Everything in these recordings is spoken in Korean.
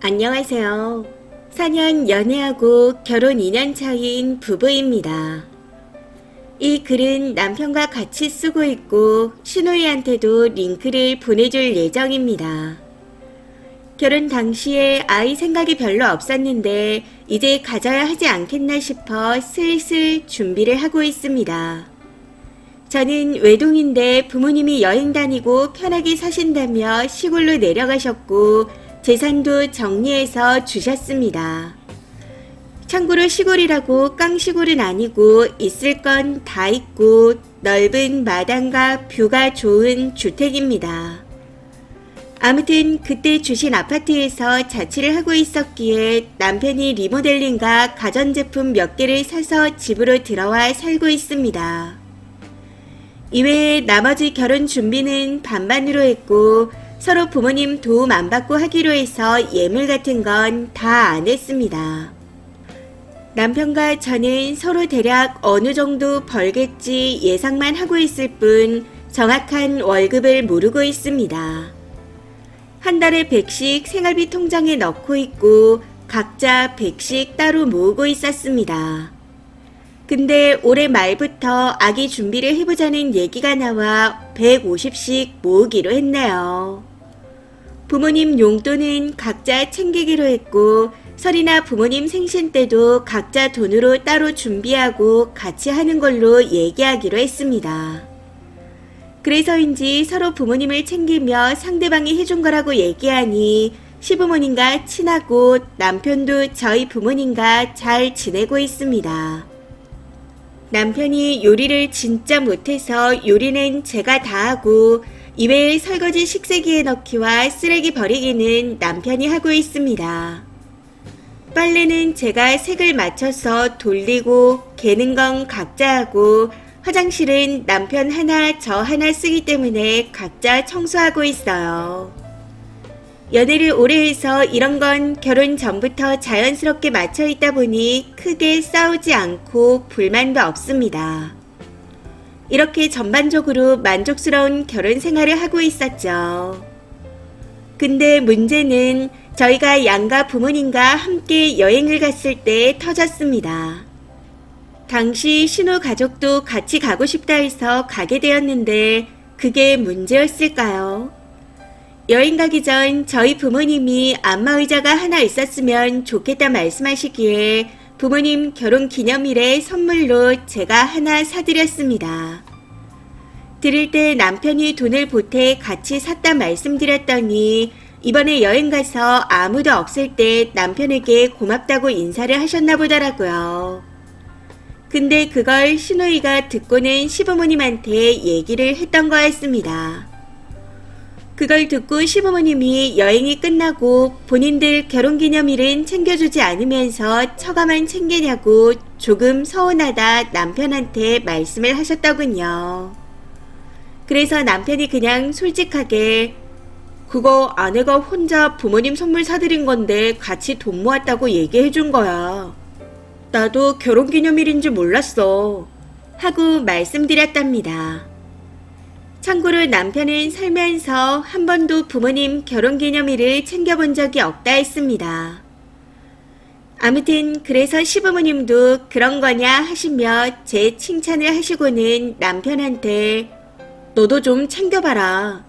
안녕하세요. 4년 연애하고 결혼 2년 차인 부부입니다. 이 글은 남편과 같이 쓰고 있고 신우이한테도 링크를 보내줄 예정입니다. 결혼 당시에 아이 생각이 별로 없었는데 이제 가져야 하지 않겠나 싶어 슬슬 준비를 하고 있습니다. 저는 외동인데 부모님이 여행 다니고 편하게 사신다며 시골로 내려가셨고 재산도 정리해서 주셨습니다. 참고로 시골이라고 깡시골은 아니고 있을 건 다 있고 넓은 마당과 뷰가 좋은 주택입니다. 아무튼 그때 주신 아파트에서 자취를 하고 있었기에 남편이 리모델링과 가전제품 몇 개를 사서 집으로 들어와 살고 있습니다. 이외에 나머지 결혼 준비는 반반으로 했고 서로 부모님 도움 안 받고 하기로 해서 예물 같은 건 다 안 했습니다. 남편과 저는 서로 대략 어느 정도 벌겠지 예상만 하고 있을 뿐 정확한 월급을 모르고 있습니다. 한 달에 100씩 생활비 통장에 넣고 있고 각자 100씩 따로 모으고 있었습니다. 근데 올해 말부터 아기 준비를 해보자는 얘기가 나와 150씩 모으기로 했네요. 부모님 용돈은 각자 챙기기로 했고 설이나 부모님 생신 때도 각자 돈으로 따로 준비하고 같이 하는 걸로 얘기하기로 했습니다. 그래서인지 서로 부모님을 챙기며 상대방이 해준 거라고 얘기하니 시부모님과 친하고 남편도 저희 부모님과 잘 지내고 있습니다. 남편이 요리를 진짜 못해서 요리는 제가 다 하고 이외에 설거지 식세기에 넣기와 쓰레기 버리기는 남편이 하고 있습니다. 빨래는 제가 색을 맞춰서 돌리고 개는 건 각자 하고 화장실은 남편 하나 저 하나 쓰기 때문에 각자 청소하고 있어요. 연애를 오래 해서 이런 건 결혼 전부터 자연스럽게 맞춰 있다 보니 크게 싸우지 않고 불만도 없습니다. 이렇게 전반적으로 만족스러운 결혼 생활을 하고 있었죠. 근데 문제는 저희가 양가 부모님과 함께 여행을 갔을 때 터졌습니다. 당시 신우 가족도 같이 가고 싶다 해서 가게 되었는데 그게 문제였을까요? 여행 가기 전 저희 부모님이 안마의자가 하나 있었으면 좋겠다 말씀하시기에 부모님 결혼 기념일에 선물로 제가 하나 사드렸습니다. 드릴 때 남편이 돈을 보태 같이 샀다 말씀드렸더니 이번에 여행 가서 아무도 없을 때 남편에게 고맙다고 인사를 하셨나 보더라고요. 근데 그걸 신우이가 듣고는 시부모님한테 얘기를 했던 거였습니다. 그걸 듣고 시부모님이 여행이 끝나고 본인들 결혼기념일은 챙겨주지 않으면서 처가만 챙기냐고 조금 서운하다 남편한테 말씀을 하셨더군요. 그래서 남편이 그냥 솔직하게 그거 아내가 혼자 부모님 선물 사드린 건데 같이 돈 모았다고 얘기해 준 거야. 나도 결혼기념일인 줄 몰랐어. 하고 말씀드렸답니다. 참고로 남편은 살면서 한 번도 부모님 결혼기념일을 챙겨본 적이 없다 했습니다. 아무튼 그래서 시부모님도 그런 거냐 하시며 제 칭찬을 하시고는 남편한테 너도 좀 챙겨봐라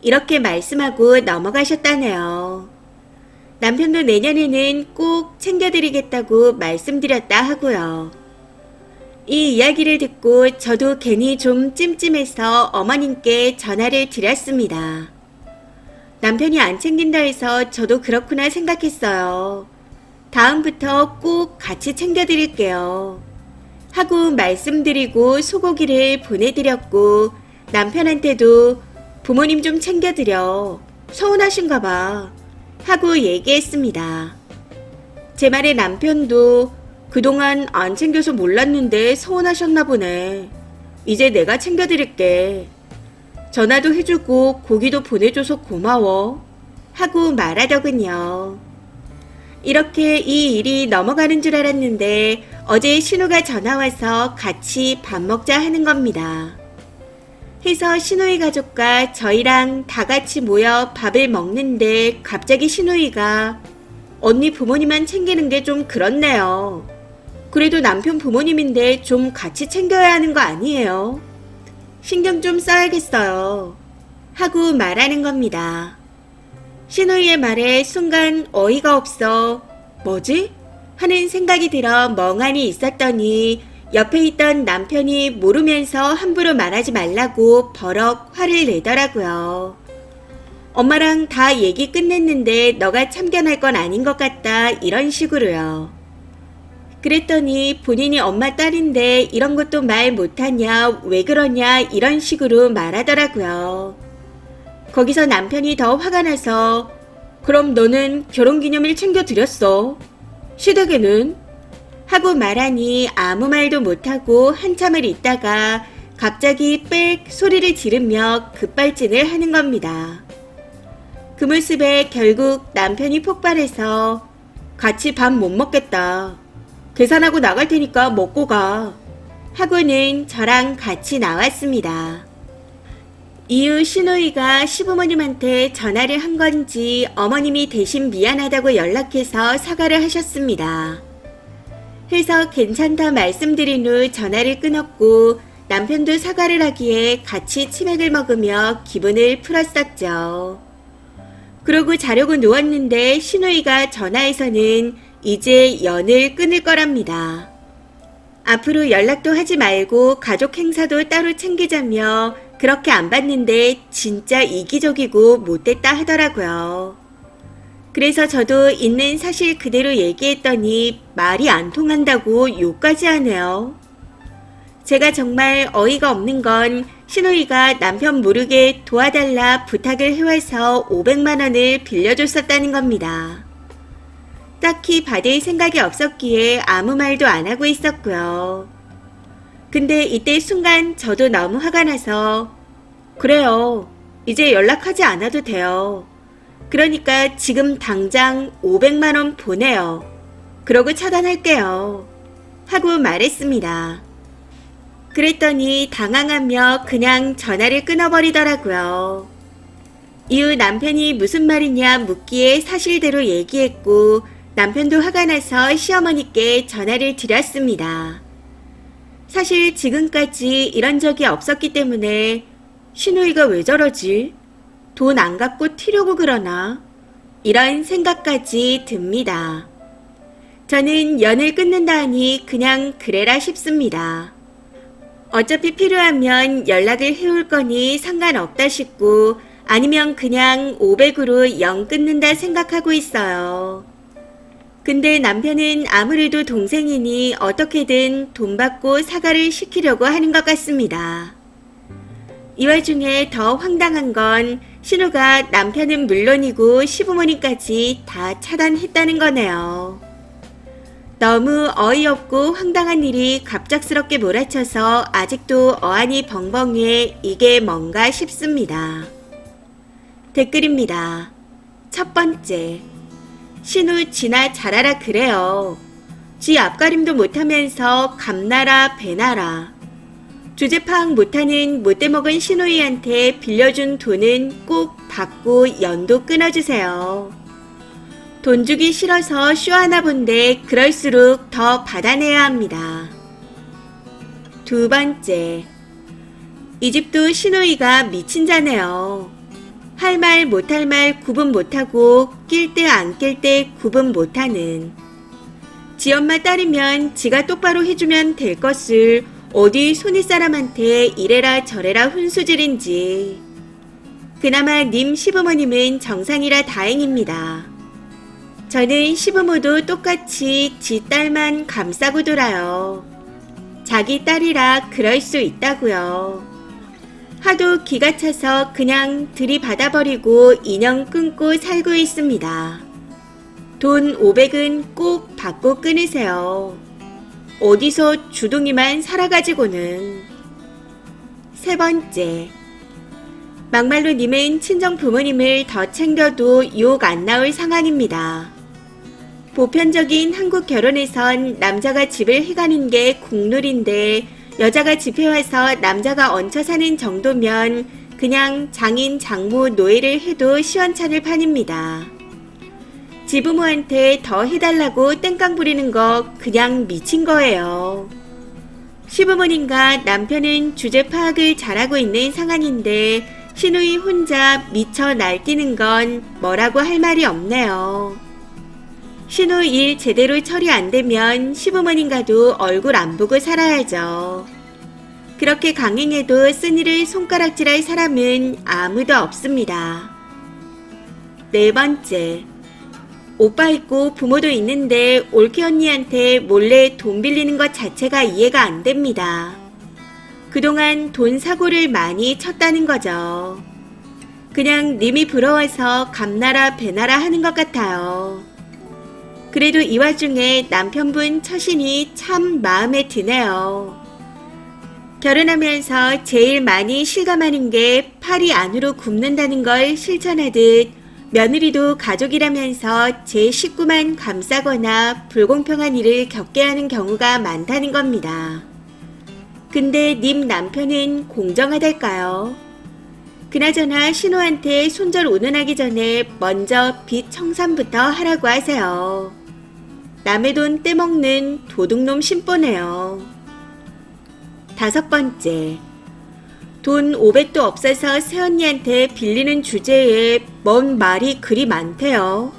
이렇게 말씀하고 넘어가셨다네요. 남편도 내년에는 꼭 챙겨드리겠다고 말씀드렸다 하고요. 이 이야기를 듣고 저도 괜히 좀 찜찜해서 어머님께 전화를 드렸습니다. 남편이 안 챙긴다 해서 저도 그렇구나 생각했어요. 다음부터 꼭 같이 챙겨드릴게요. 하고 말씀드리고 소고기를 보내드렸고 남편한테도 부모님 좀 챙겨드려. 서운하신가 봐. 하고 얘기했습니다. 제 말에 남편도 그동안 안 챙겨서 몰랐는데 서운하셨나 보네. 이제 내가 챙겨드릴게. 전화도 해주고 고기도 보내줘서 고마워. 하고 말하더군요. 이렇게 이 일이 넘어가는 줄 알았는데 어제 신우가 전화와서 같이 밥 먹자 하는 겁니다. 해서 신우이 가족과 저희랑 다 같이 모여 밥을 먹는데 갑자기 신우이가 언니 부모님만 챙기는 게 좀 그렇네요. 그래도 남편 부모님인데 좀 같이 챙겨야 하는 거 아니에요? 신경 좀 써야겠어요. 하고 말하는 겁니다. 신우이의 말에 순간 어이가 없어 뭐지? 하는 생각이 들어 멍하니 있었더니 옆에 있던 남편이 모르면서 함부로 말하지 말라고 버럭 화를 내더라고요. 엄마랑 다 얘기 끝냈는데 너가 참견할 건 아닌 것 같다 이런 식으로요. 그랬더니 본인이 엄마 딸인데 이런 것도 말 못하냐 왜 그러냐 이런 식으로 말하더라고요. 거기서 남편이 더 화가 나서 그럼 너는 결혼기념일 챙겨드렸어. 시댁에는? 하고 말하니 아무 말도 못하고 한참을 있다가 갑자기 빽 소리를 지르며 급발진을 하는 겁니다. 그 모습에 결국 남편이 폭발해서 같이 밥 못 먹겠다. 계산하고 나갈 테니까 먹고 가. 하고는 저랑 같이 나왔습니다. 이후 신우이가 시부모님한테 전화를 한 건지 어머님이 대신 미안하다고 연락해서 사과를 하셨습니다. 해서 괜찮다 말씀드린 후 전화를 끊었고 남편도 사과를 하기에 같이 치맥을 먹으며 기분을 풀었었죠. 그러고 자려고 누웠는데 신우이가 전화해서는 이제 연을 끊을 거랍니다. 앞으로 연락도 하지 말고 가족 행사도 따로 챙기자며 그렇게 안 봤는데 진짜 이기적이고 못됐다 하더라고요. 그래서 저도 있는 사실 그대로 얘기했더니 말이 안 통한다고 욕까지 하네요. 제가 정말 어이가 없는 건 신우이가 남편 모르게 도와달라 부탁을 해와서 500만 원을 빌려줬었다는 겁니다. 딱히 받을 생각이 없었기에 아무 말도 안 하고 있었고요. 근데 이때 순간 저도 너무 화가 나서 그래요. 이제 연락하지 않아도 돼요. 그러니까 지금 당장 500만 원 보내요. 그러고 차단할게요. 하고 말했습니다. 그랬더니 당황하며 그냥 전화를 끊어버리더라고요. 이후 남편이 무슨 말이냐 묻기에 사실대로 얘기했고 남편도 화가 나서 시어머니께 전화를 드렸습니다. 사실 지금까지 이런 적이 없었기 때문에 신우이가 왜 저러지? 돈 안 갖고 튀려고 그러나? 이런 생각까지 듭니다. 저는 연을 끊는다 하니 그냥 그래라 싶습니다. 어차피 필요하면 연락을 해올 거니 상관없다 싶고 아니면 그냥 500으로 연 끊는다 생각하고 있어요. 근데 남편은 아무래도 동생이니 어떻게든 돈 받고 사과를 시키려고 하는 것 같습니다. 이 와중에 더 황당한 건 신우가 남편은 물론이고 시부모님까지 다 차단했다는 거네요. 너무 어이없고 황당한 일이 갑작스럽게 몰아쳐서 아직도 어안이 벙벙해 이게 뭔가 싶습니다. 댓글입니다. 첫 번째, 신우 지나 잘하라 그래요. 지 앞가림도 못하면서 감나라 배나라. 주제 파악 못하는 못돼먹은 신우이한테 빌려준 돈은 꼭 받고 연도 끊어주세요. 돈 주기 싫어서 쇼하나 본데 그럴수록 더 받아내야 합니다. 두 번째, 이 집도 신우이가 미친 자네요. 할 말 못할 말 구분 못하고 낄 때 안 낄 때 구분 못하는. 지 엄마 딸이면 지가 똑바로 해주면 될 것을 어디 손윗 사람한테 이래라 저래라 훈수질인지. 그나마 님 시부모님은 정상이라 다행입니다. 저는 시부모도 똑같이 지 딸만 감싸고 돌아요. 자기 딸이라 그럴 수 있다고요. 하도 기가 차서 그냥 들이받아버리고 인연 끊고 살고 있습니다. 돈 500은 꼭 받고 끊으세요. 어디서 주둥이만 살아가지고는. 세 번째, 막말로 님은 친정 부모님을 더 챙겨도 욕 안 나올 상황입니다. 보편적인 한국 결혼에선 남자가 집을 해가는 게 국룰인데 여자가 집에 와서 남자가 얹혀 사는 정도면 그냥 장인, 장모, 노예를 해도 시원찮을 판입니다. 지부모한테 더 해달라고 땡깡 부리는 거 그냥 미친 거예요. 시부모님과 남편은 주제 파악을 잘하고 있는 상황인데 시누이 혼자 미쳐 날뛰는 건 뭐라고 할 말이 없네요. 시누 일 제대로 처리 안 되면 시부모님과도 얼굴 안 보고 살아야죠. 그렇게 강행해도 쓴일을 손가락질할 사람은 아무도 없습니다. 네 번째, 오빠 있고 부모도 있는데 올케 언니한테 몰래 돈 빌리는 것 자체가 이해가 안 됩니다. 그동안 돈 사고를 많이 쳤다는 거죠. 그냥 님이 부러워서 감나라 배나라 하는 것 같아요. 그래도 이 와중에 남편분 처신이 참 마음에 드네요. 결혼하면서 제일 많이 실감하는 게 팔이 안으로 굽는다는 걸 실천하듯 며느리도 가족이라면서 제 식구만 감싸거나 불공평한 일을 겪게 하는 경우가 많다는 겁니다. 근데 님 남편은 공정하달까요? 그나저나 신우한테 손절 운운하기 전에 먼저 빚 청산부터 하라고 하세요. 남의 돈 떼먹는 도둑놈 심보네요. 다섯 번째, 돈 500도 없어서 새언니한테 빌리는 주제에 뭔 말이 그리 많대요.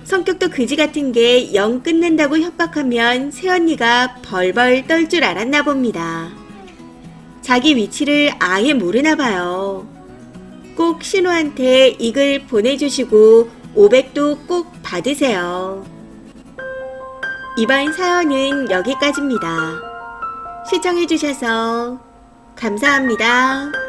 성격도 그지 같은 게 영 끊는다고 협박하면 새언니가 벌벌 떨 줄 알았나 봅니다. 자기 위치를 아예 모르나 봐요. 꼭 신우한테 이 글 보내주시고 500도 꼭 받으세요. 이번 사연은 여기까지입니다. 시청해주셔서 감사합니다.